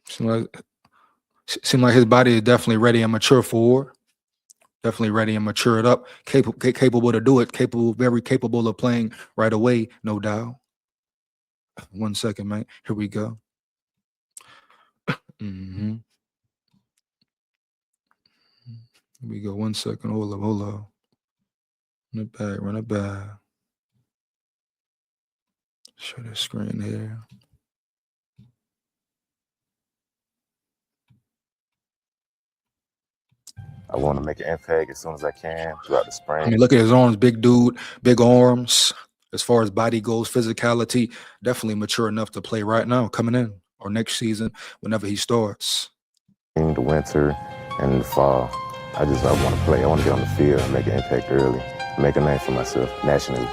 Seem like his body is definitely ready and mature for. Definitely ready and matured up. Capable to do it. Very capable of playing right away, no doubt. 1 second, man. Here we go. Here we go. 1 second. Hold up. Run it back. Show the screen here. I want to make an impact as soon as I can throughout the spring. I mean, look at his arms, big dude, big arms. As far as body goes, physicality, definitely mature enough to play right now, coming in, or next season, whenever he starts. In the winter and the fall, I want to play. I want to get on the field and make an impact early, make a name for myself nationally.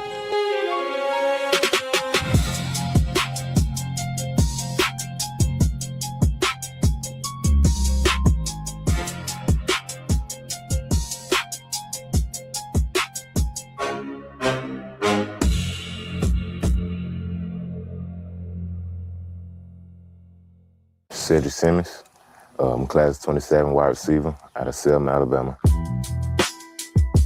CEDRICK SIMMONS, class 27 wide receiver out of Selma, Alabama.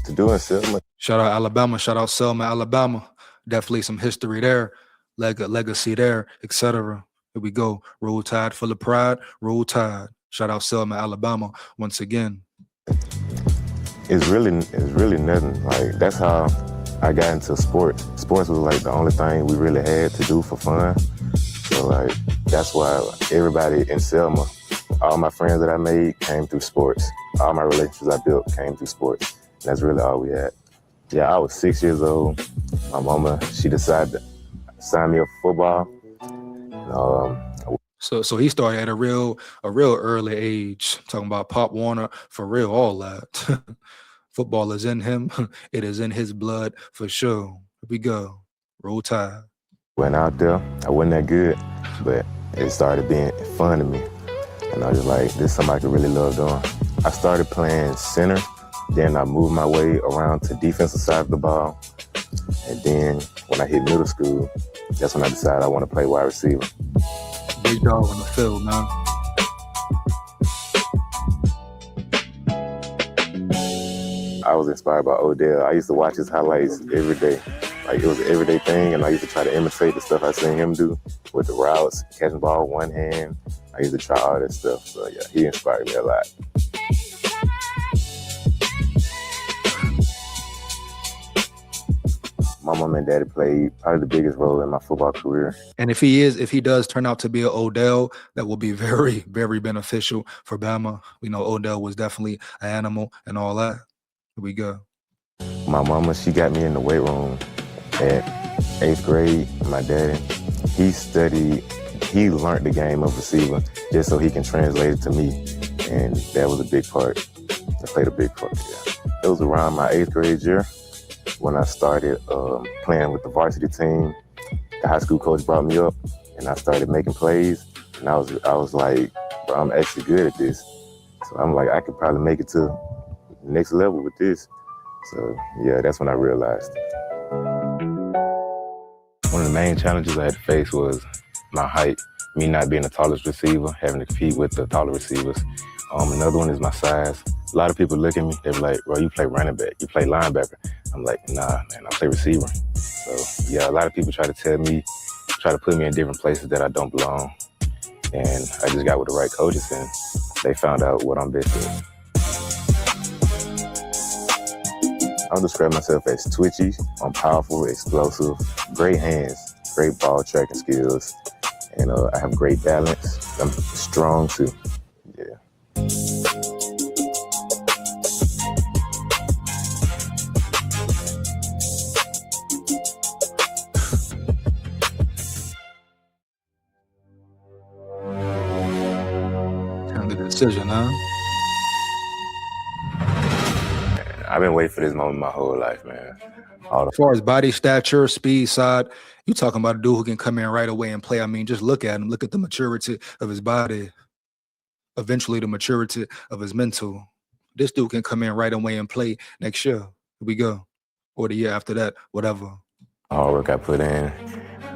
To do in Selma. Shout out Alabama, shout out Selma, Alabama. Definitely some history there, legacy there, etc. Here we go. Roll Tide, full of pride, Roll Tide. Shout out Selma, Alabama once again. It's really nothing. Like, that's how I got into sports. Sports was like the only thing we really had to do for fun. So like, that's why everybody in Selma, all my friends that I made came through sports. All my relationships I built came through sports. And that's really all we had. Yeah, I was 6 years old. My mama, she decided to sign me up for football. So he started at a real early age. Talking about Pop Warner, for real, all that. Football is in him. It is in his blood for sure. Here we go. Roll Tide. Went out there, I wasn't that good, but it started being fun to me. And I was like, this is something I could really love doing. I started playing center, then I moved my way around to defensive side of the ball. And then when I hit middle school, that's when I decided I want to play wide receiver. Big dog on the field, man. I was inspired by Odell. I used to watch his highlights every day. Like, it was an everyday thing, and I used to try to imitate the stuff I seen him do with the routes, catching the ball with one hand. I used to try all that stuff. So yeah, he inspired me a lot. My mom and daddy played probably the biggest role in my football career. And if he does turn out to be an Odell, that will be very, very beneficial for Bama. We know Odell was definitely an animal and all that. Here we go. My mama, she got me in the weight room at 8th grade. My daddy, he learned the game of receiver just so he can translate it to me. And that was a big part. That played a big part, yeah. It was around my 8th grade year when I started playing with the varsity team. The high school coach brought me up and I started making plays. And I was like, bro, I'm actually good at this. So I'm like, I could probably make it to the next level with this. So yeah, that's when I realized. One of the main challenges I had to face was my height, me not being the tallest receiver, having to compete with the taller receivers. Another one is my size. A lot of people look at me, they're like, bro, you play running back, you play linebacker. I'm like, nah, man, I play receiver. So yeah, a lot of people try to put me in different places that I don't belong. And I just got with the right coaches and they found out what I'm best at. I'll describe myself as twitchy, I'm powerful, explosive, great hands, great ball tracking skills, and I have great balance. I'm strong too, yeah. Kind of the decision, huh? I've been waiting for this moment my whole life, man. As far as body stature, speed side, you talking about a dude who can come in right away and play. I mean, just look at him. Look at the maturity of his body. Eventually, the maturity of his mental. This dude can come in right away and play next year. Here we go. Or the year after that, whatever. All work I put in,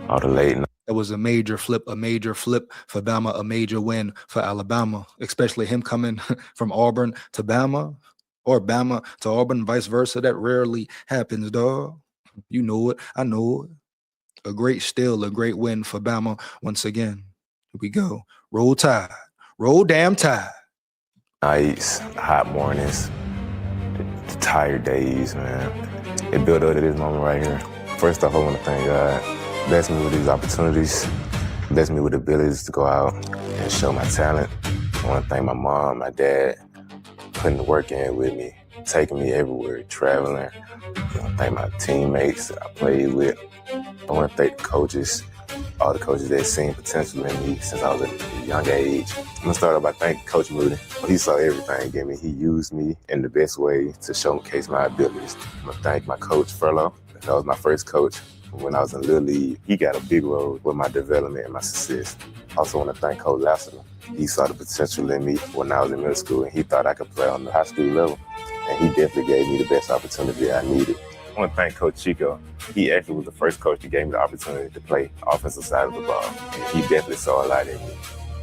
all the late nights. That was a major flip for Bama, a major win for Alabama, especially him coming from Auburn to Bama or Bama to Auburn, vice versa. That rarely happens, dog. You know it. I know it. A great win for Bama once again. Here we go. Roll Tide. Roll damn Tide. Nights, hot mornings, the tired days, man. It built up to this moment right here. First off, I want to thank God. Bless me with these opportunities. Bless me with the abilities to go out and show my talent. I want to thank my mom, my dad, putting the work in with me, taking me everywhere, traveling. I want to thank my teammates that I played with. I want to thank the coaches, all the coaches that seen potential in me since I was at a young age. I'm gonna start off by thanking Coach Moody. He saw everything in me. He used me in the best way to showcase my abilities. I'm gonna thank my coach, Furlow. That was my first coach. When I was in Little League, he got a big role with my development and my success. I also want to thank Coach Lassiter. He saw the potential in me when I was in middle school, and he thought I could play on the high school level. And he definitely gave me the best opportunity I needed. I want to thank Coach Chico. He actually was the first coach that gave me the opportunity to play offensive side of the ball. And he definitely saw a lot in me.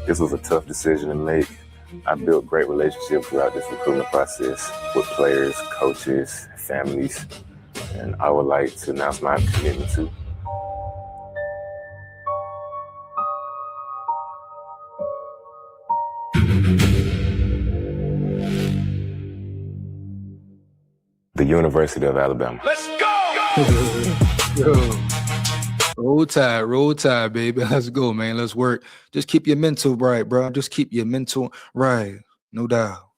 This was a tough decision to make. I built great relationships throughout this recruitment process with players, coaches, families, and I would like to announce my commitment to the University of Alabama. Let's go! Roll tide, baby. Let's go, man. Let's work. Just keep your mental right, bro. Just keep your mental right. No doubt.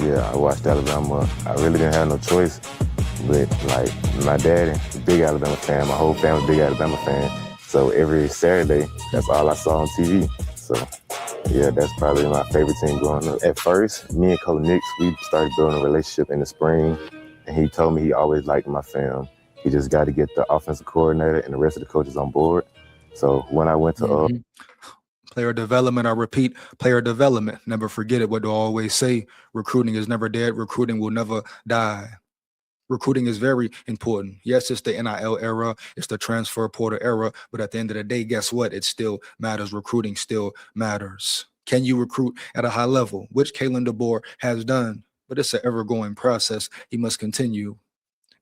Yeah, I watched Alabama. I really didn't have no choice. But like my daddy, big Alabama fan, my whole family, big Alabama fan. So every Saturday, that's all I saw on TV. So yeah, that's probably my favorite team growing up. At first, me and Coach Nix, we started building a relationship in the spring. And he told me he always liked my film. He just got to get the offensive coordinator and the rest of the coaches on board. So when I went to player development, I repeat, player development. Never forget it. What do I always say? Recruiting is never dead. Recruiting will never die. Recruiting is very important. Yes, it's the NIL era. It's the transfer portal era. But at the end of the day, guess what? It still matters. Recruiting still matters. Can you recruit at a high level, which Kalen DeBoer has done? But it's an ever-going process. He must continue.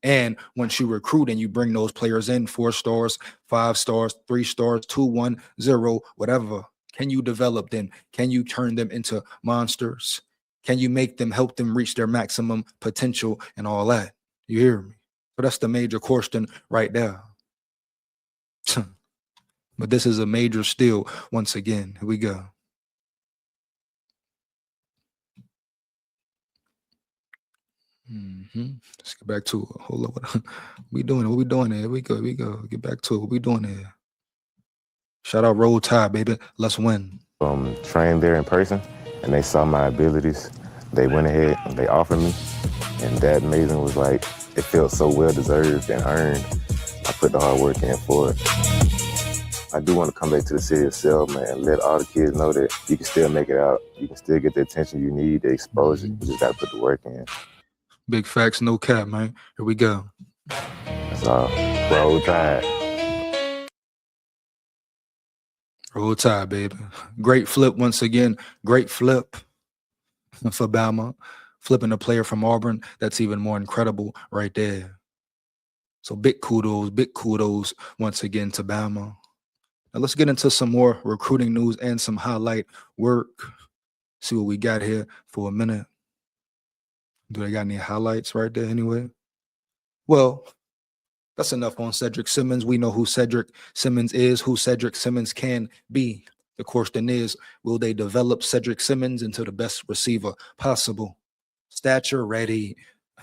And once you recruit and you bring those players in, 4 stars, 5 stars, 3 stars, 2, 1, 0, whatever, can you develop them? Can you turn them into monsters? Can you make them, help them reach their maximum potential and all that? You hear me? So that's the major question right there. But this is a major steal once again. Here we go. Let's get back to it. Hold up. What we doing? What we doing there? Here we go. Get back to it. What we doing there? Shout out Roll Tide, baby. Let's win. Trained there in person, and they saw my abilities. They went ahead and they offered me, and that amazing was like, it felt so well deserved and earned. I put the hard work in for it. I do want to come back to the city of Selma and let all the kids know that you can still make it out. You can still get the attention you need, the exposure. You just got to put the work in. Big facts, no cap, man. Here we go. That's all. Roll Tide. Roll Tide, baby. Great flip once again. Great flip for Bama. Flipping a player from Auburn. That's even more incredible right there. So big kudos once again to Bama. Now let's get into some more recruiting news and some highlight work. See what we got here for a minute. Do they got any highlights right there anyway? Well, that's enough on Cedric Simmons. We know who Cedric Simmons is, who Cedric Simmons can be. The question is, will they develop Cedric Simmons into the best receiver possible? Stature ready,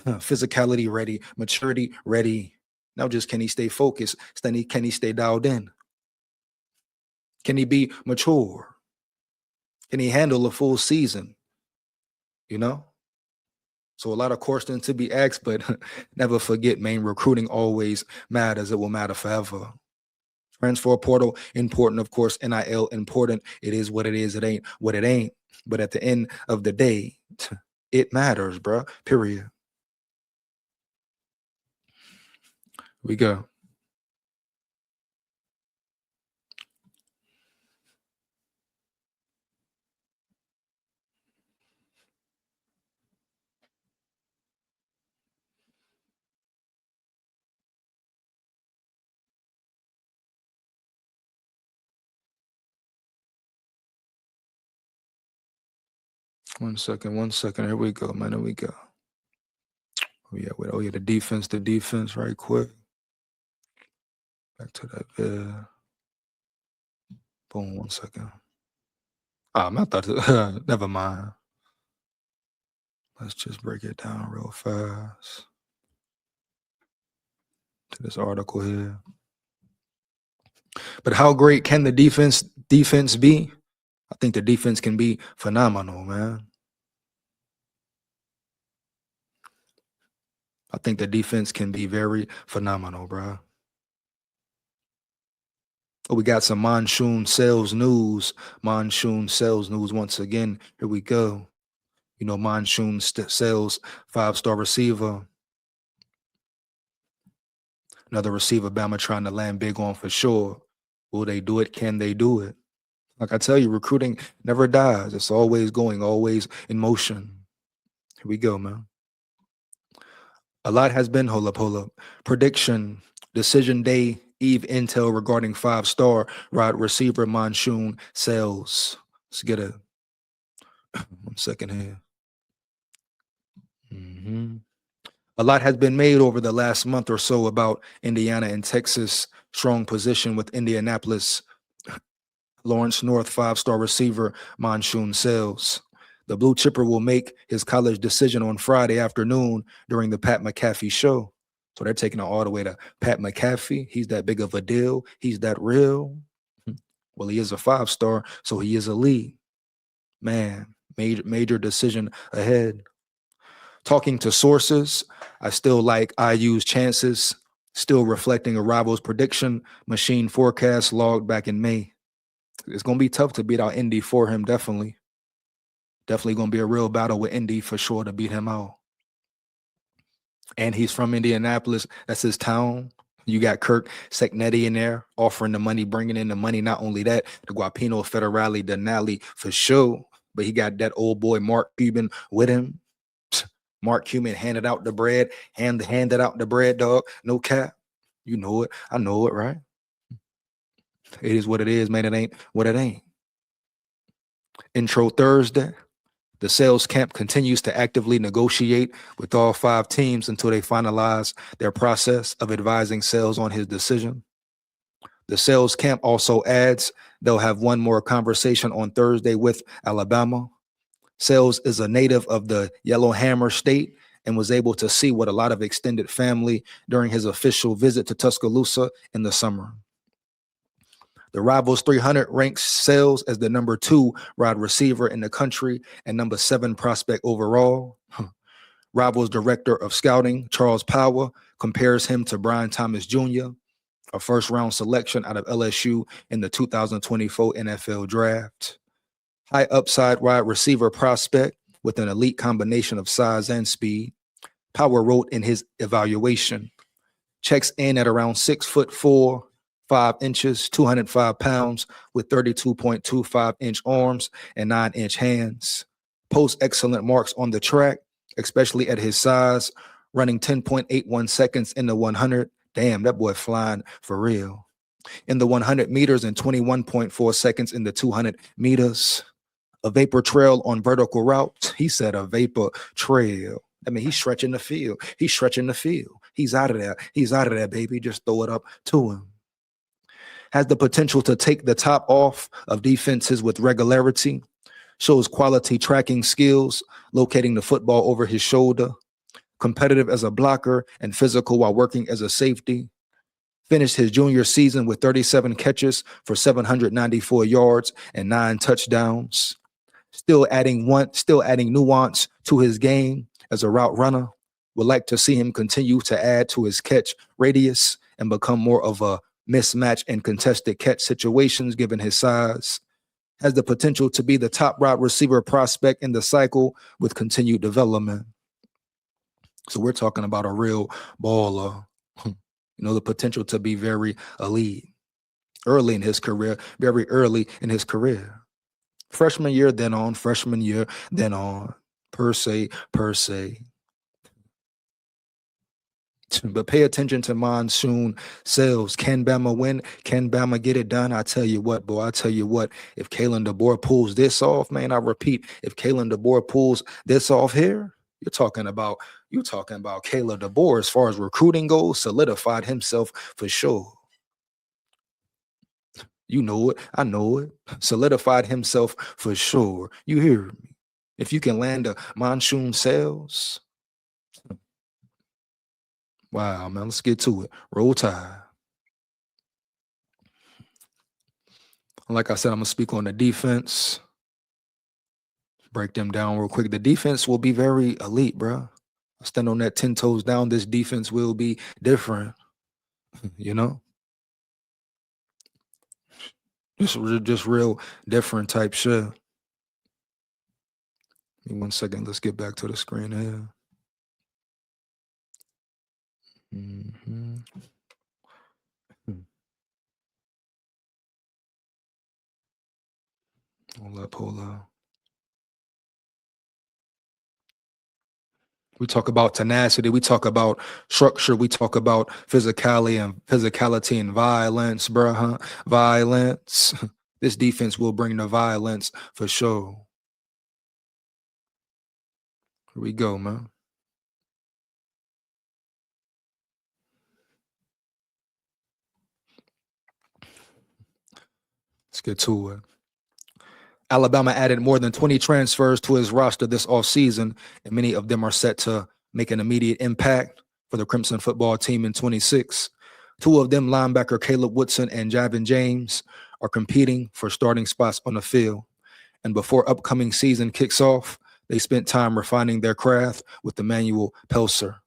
physicality ready, maturity ready. Now just can he stay focused? Can he stay dialed in? Can he be mature? Can he handle a full season? You know? So a lot of questions to be asked, but never forget, man, recruiting always matters. It will matter forever. Transfer portal, important, of course. NIL, important. It is what it is. It ain't what it ain't. But at the end of the day, it matters, bro. Period. We go. One second. Here we go, man. Here we go. Oh yeah, the defense, right quick. Back to that vid. Boom, 1 second. I thought, never mind. Let's just break it down real fast to this article here. But how great can the defense be? I think the defense can be phenomenal, man. I think the defense can be very phenomenal, bro. Oh, we got some Monshun sales news. Monshun sales news once again. Here we go. You know, Monshun sells 5-star receiver. Another receiver Bama trying to land big on for sure. Will they do it? Can they do it? Like I tell you, recruiting never dies. It's always going, always in motion. Here we go, man. A lot has been, hold up. Prediction, decision day, eve intel regarding 5-star wide receiver Monshun sales. Let's get it. 1 second here. A lot has been made over the last month or so about Indiana and Texas' strong position with Indianapolis Lawrence North 5-star receiver Monshun sales. The blue chipper will make his college decision on Friday afternoon during the Pat McAfee show. So they're taking it all the way to Pat McAfee. He's that big of a deal. He's that real. Well, he is a 5-star, so he is elite. Man, major decision ahead. Talking to sources, I still like IU's chances, still reflecting a rival's prediction, machine forecast logged back in May. It's going to be tough to beat out Indy for him, definitely. Definitely going to be a real battle with Indy for sure to beat him out. And he's from Indianapolis. That's his town. You got Kirk Seknetti in there offering the money, bringing in the money. Not only that, the Guapino Federale Denali for sure, but he got that old boy Mark Cuban with him. Mark Cuban handed out the bread, handed out the bread, dog. No cap. You know it. I know it, right? It is what it is, man. It ain't what it ain't. Intro Thursday. The sales camp continues to actively negotiate with all 5 teams until they finalize their process of advising sales on his decision. The sales camp also adds they'll have one more conversation on Thursday with Alabama. Sales is a native of the Yellowhammer State and was able to see what a lot of extended family during his official visit to Tuscaloosa in the summer. The Rivals 300 ranks Sales as the number 2 wide receiver in the country and number 7 prospect overall. Rivals director of scouting, Charles Power, compares him to Brian Thomas Jr., a first-round selection out of LSU in the 2024 NFL Draft. High upside wide receiver prospect with an elite combination of size and speed. Power wrote in his evaluation, checks in at around 6'4", 5 inches, 205 pounds with 32.25-inch arms and 9-inch hands. Posts excellent marks on the track, especially at his size, running 10.81 seconds in the 100. Damn, that boy flying for real. In the 100 meters and 21.4 seconds in the 200 meters. A vapor trail on vertical routes. He said a vapor trail. I mean, he's stretching the field. He's stretching the field. He's out of there. He's out of there, baby. Just throw it up to him. Has the potential to take the top off of defenses with regularity. Shows quality tracking skills, locating the football over his shoulder. Competitive as a blocker and physical while working as a safety. Finished his junior season with 37 catches for 794 yards and 9 touchdowns. Still adding nuance to his game as a route runner. Would like to see him continue to add to his catch radius and become more of a mismatch and contested catch situations given his size. Has the potential to be the top wide receiver prospect in the cycle with continued development. So we're talking about a real baller. You know, the potential to be very elite early in his career, very early in his career. Freshman year, then on, freshman year, then on, per se. But pay attention to Monshun sales. Can Bama win? Can Bama get it done? I tell you what, boy, I tell you what, if Kalen DeBoer pulls this off, man, I repeat, if Kalen DeBoer pulls this off here, you're talking about Kalen DeBoer as far as recruiting goes, solidified himself for sure. You know it. I know it. Solidified himself for sure. You hear me? If you can land a Monshun sales, wow, man, let's get to it. Roll Tide. Like I said, I'm going to speak on the defense. Break them down real quick. The defense will be very elite, bro. I stand on that 10 toes down. This defense will be different, you know? Just real different type shit. Give me 1 second. Let's get back to the screen here. Hold up. We talk about tenacity. We talk about structure. We talk about physicality and violence, bruh. Huh? Violence. This defense will bring the violence for sure. Here we go, man. Let's get to it. Alabama added more than 20 transfers to his roster this offseason, and many of them are set to make an immediate impact for the Crimson football team in 26. Two of them, linebacker Caleb Woodson and Javin James, are competing for starting spots on the field. And before upcoming season kicks off, they spent time refining their craft with Emmanuel Pelser.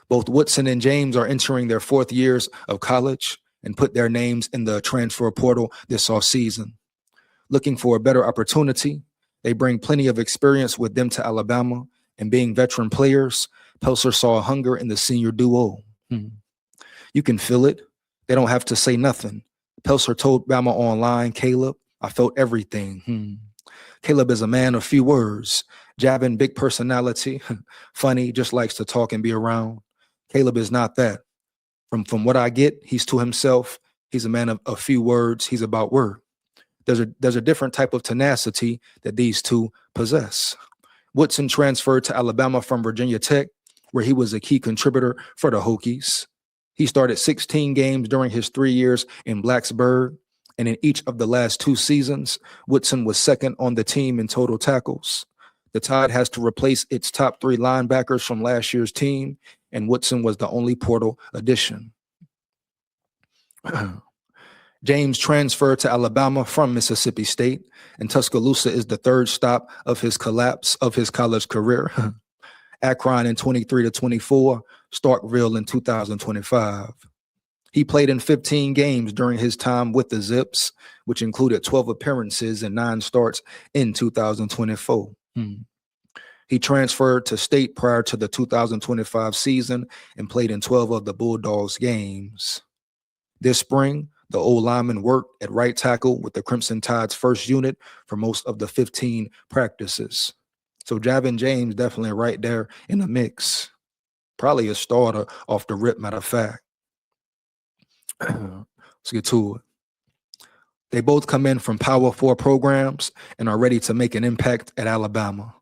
Both Woodson and James are entering their fourth years of college and put their names in the transfer portal this offseason. Looking for a better opportunity, they bring plenty of experience with them to Alabama, and being veteran players, Pelser saw a hunger in the senior duo. You can feel it. They don't have to say nothing. Pelser told Bama Online, Caleb, I felt everything. Caleb is a man of few words. Javin, big personality, funny, just likes to talk and be around. Caleb is not that. From what I get, he's to himself. He's a man of few words. He's about word. There's a different type of tenacity that these two possess. Woodson transferred to Alabama from Virginia Tech, where he was a key contributor for the Hokies. He started 16 games during his 3 years in Blacksburg, and in each of the last 2 seasons, Woodson was second on the team in total tackles. The Tide has to replace its top 3 linebackers from last year's team, and Woodson was the only portal addition. James transferred to Alabama from Mississippi State, and Tuscaloosa is the third stop of his college career. Akron in 23-24, Starkville in 2025. He played in 15 games during his time with the Zips, which included 12 appearances and 9 starts in 2024. He transferred to State prior to the 2025 season and played in 12 of the Bulldogs games. This spring, the old lineman worked at right tackle with the Crimson Tide's first unit for most of the 15 practices. So Javin James definitely right there in the mix. Probably a starter off the rip, matter of fact. Let's get to it. They both come in from Power 4 programs and are ready to make an impact at Alabama.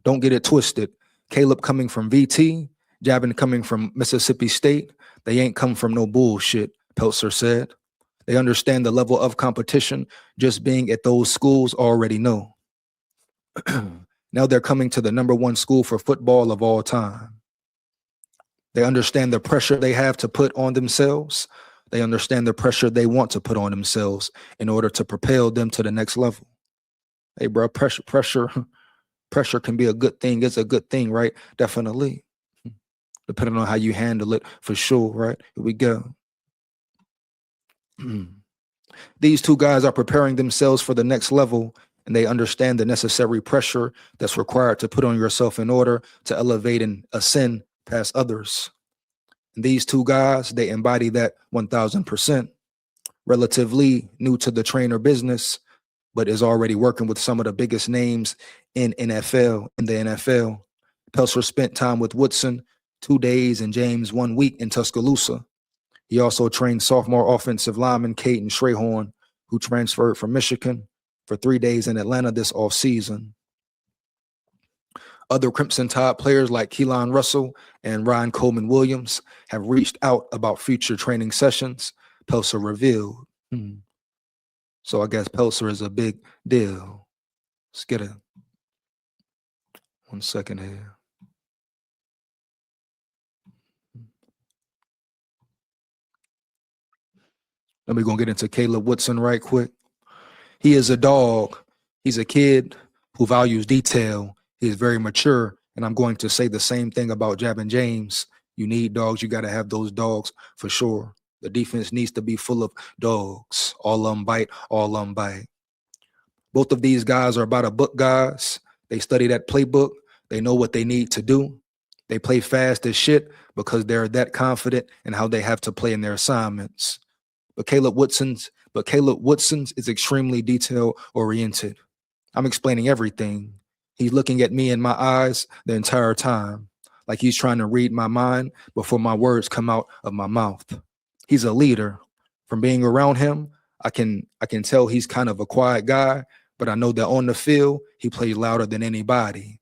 Don't get it twisted. Caleb coming from VT, Javin coming from Mississippi State. They ain't come from no bullshit, Pelser said. They understand the level of competition just being at those schools already know. Now they're coming to the #1 school for football of all time. They understand the pressure they have to put on themselves. They understand the pressure they want to put on themselves in order to propel them to the next level. Hey, bro, pressure can be a good thing. It's a good thing, right? Definitely. Depending on how you handle it, for sure, right? Here we go. These two guys are preparing themselves for the next level, and they understand the necessary pressure that's required to put on yourself in order to elevate and ascend past others. And these two guys, they embody that 1000%. Relatively new to the trainer business, but is already working with some of the biggest names in the NFL. Pelser spent time with Woodson 2 days and James 1 week in Tuscaloosa. He also trained sophomore offensive lineman Caden Strayhorn, who transferred from Michigan, for 3 days in Atlanta this offseason. Other Crimson Tide players like Keelan Russell and Ryan Coleman Williams have reached out about future training sessions, Pelser revealed. So I guess Pelser is a big deal. Let's get it. 1 second here. Then we're going to get into Caleb Woodson right quick. He is a dog. He's a kid who values detail. He is very mature. And I'm going to say the same thing about Javin James. You need dogs. You got to have those dogs for sure. The defense needs to be full of dogs. All of them bite, all of them bite. Both of these guys are about a book guys. They study that playbook. They know what they need to do. They play fast as shit because they're that confident in how they have to play in their assignments. But Caleb Woodson's is extremely detail oriented. I'm explaining everything. He's looking at me in my eyes the entire time, like he's trying to read my mind before my words come out of my mouth. He's a leader. From being around him, I can tell he's kind of a quiet guy, but I know that on the field, he plays louder than anybody.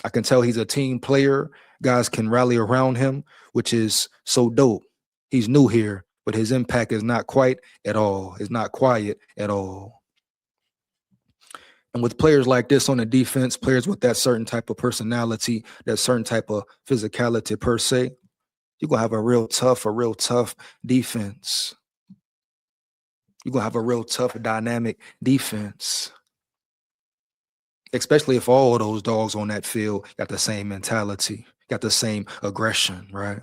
I can tell he's a team player. Guys can rally around him, which is so dope. He's new here, but his impact is not quite at all. It's not quiet at all. And with players like this on the defense, players with that certain type of personality, that certain type of physicality per se, you're going to have a real tough defense. You're going to have a real tough, dynamic defense. Especially if all of those dogs on that field got the same mentality, got the same aggression, right?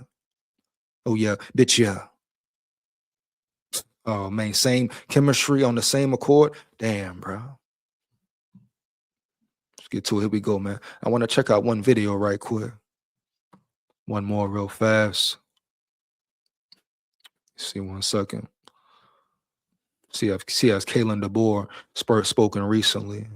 Oh, yeah, bitch, yeah. Oh, man, same chemistry on the same accord. Damn, bro. Let's get to it. Here we go, man. I want to check out one video right quick. One more real fast. See 1 second. See as Kalen DeBoer spoken recently.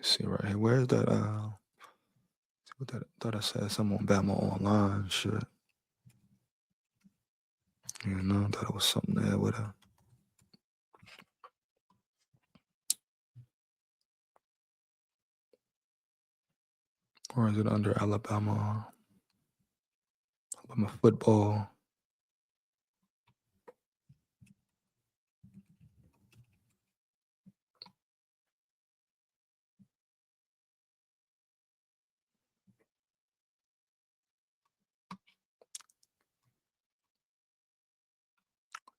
See right here. Where's that? Thought I said something on Bama Online. Shit. You know, I thought it was something there with a. Or is it under Alabama football?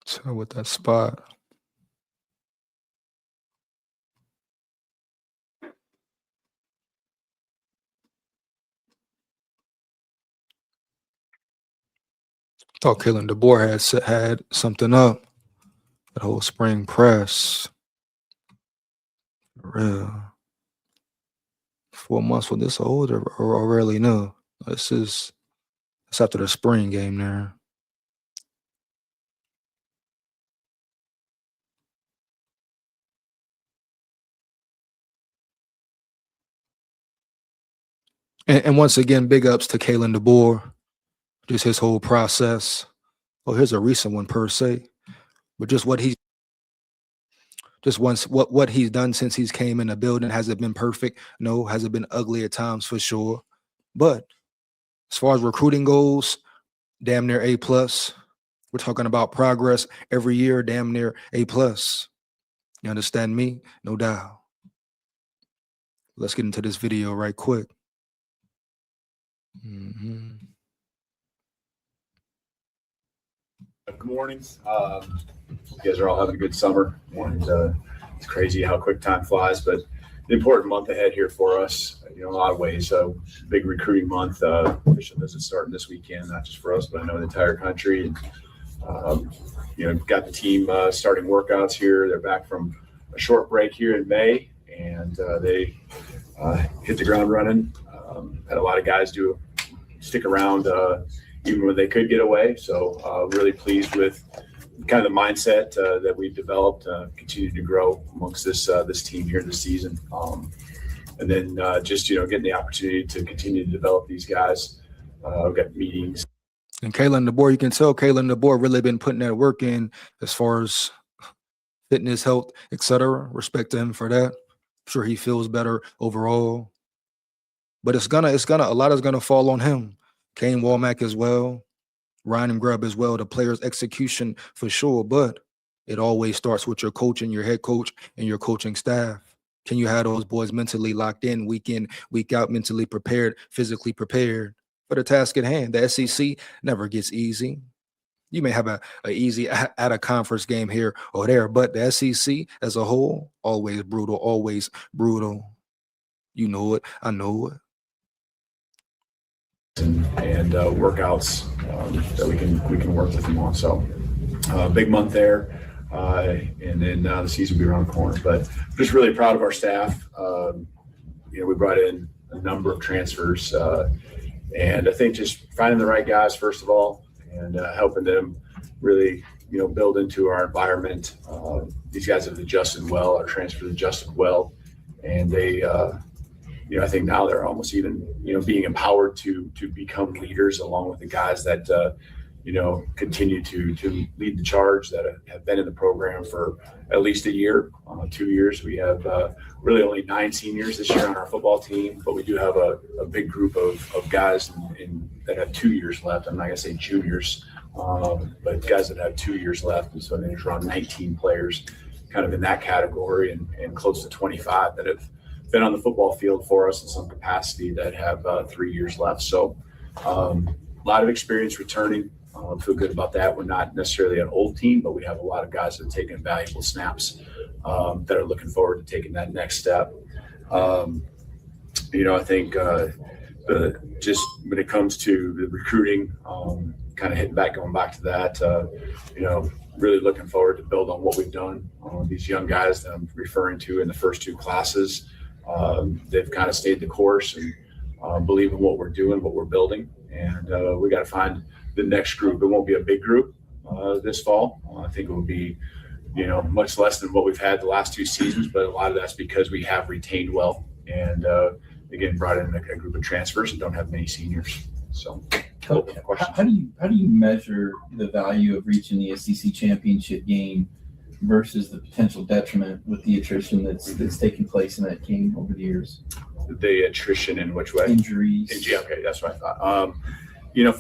So with that spot. Thought Kalen DeBoer had something up. That whole spring press. For real. 4 months with this old or rarely new. It's after the spring game there. And once again, big ups to Kalen DeBoer. Just his whole process. Oh, here's a recent one per se. But just what he's done since he's came in the building. Has it been perfect? No. Has it been ugly at times? For sure. But as far as recruiting goes, damn near A+. We're talking about progress every year, damn near A+. You understand me? No doubt. Let's get into this video right quick. Good morning. You guys are all having a good summer, and it's crazy how quick time flies, but an important month ahead here for us, in a lot of ways. Big recruiting month. Official visits starting this weekend, not just for us, but I know the entire country. And got the team starting workouts here. They're back from a short break here in May, and they hit the ground running. Had a lot of guys stick around even when they could get away. So really pleased with kind of the mindset that we've developed, continue to grow amongst this team here this season. And then just, getting the opportunity to continue to develop these guys. We've got meetings. And Kalen DeBoer, you can tell Kalen DeBoer really been putting that work in as far as fitness, health, etc. Respect to him for that. I'm sure he feels better overall. But a lot is gonna fall on him. Kane Womack as well, Ryan Grubb as well, the players' execution for sure. But it always starts with your coach and your head coach and your coaching staff. Can you have those boys mentally locked in, week out, mentally prepared, physically prepared for the task at hand? The SEC never gets easy. You may have a easy at a conference game here or there, but the SEC as a whole, always brutal, always brutal. You know it. I know it. And workouts that we can work with them on. So big month there. And then the season will be around the corner. But just really proud of our staff. We brought in a number of transfers. And I think just finding the right guys, first of all, and helping them really, build into our environment. These guys have adjusted well. Our transfers adjusted well. And they, I think now they're almost even, being empowered to become leaders along with the guys that, continue to lead the charge that have been in the program for at least a year, 2 years. We have really only 9 seniors this year on our football team, but we do have a big group of guys that have 2 years left. I'm not going to say juniors, but guys that have 2 years left. And so there's around 19 players kind of in that category and close to 25 that have been on the football field for us in some capacity that have 3 years left. So a lot of experience returning. Feel good about that. We're not necessarily an old team, but we have a lot of guys that have taken valuable snaps that are looking forward to taking that next step. I think just when it comes to the recruiting, kind of going back to that, really looking forward to build on what we've done. These young guys that I'm referring to in the first 2 classes, they've kind of stayed the course and believe in what we're doing, what we're building. And we got to find the next group. It won't be a big group this fall. I think it will be, much less than what we've had the last 2 seasons, but a lot of that's because we have retained well and, again, brought in a group of transfers and don't have many seniors. So how do you measure the value of reaching the SEC championship game versus the potential detriment with the attrition that's taken place in that game over the years? The attrition in which way? Injuries. Okay, that's what I thought.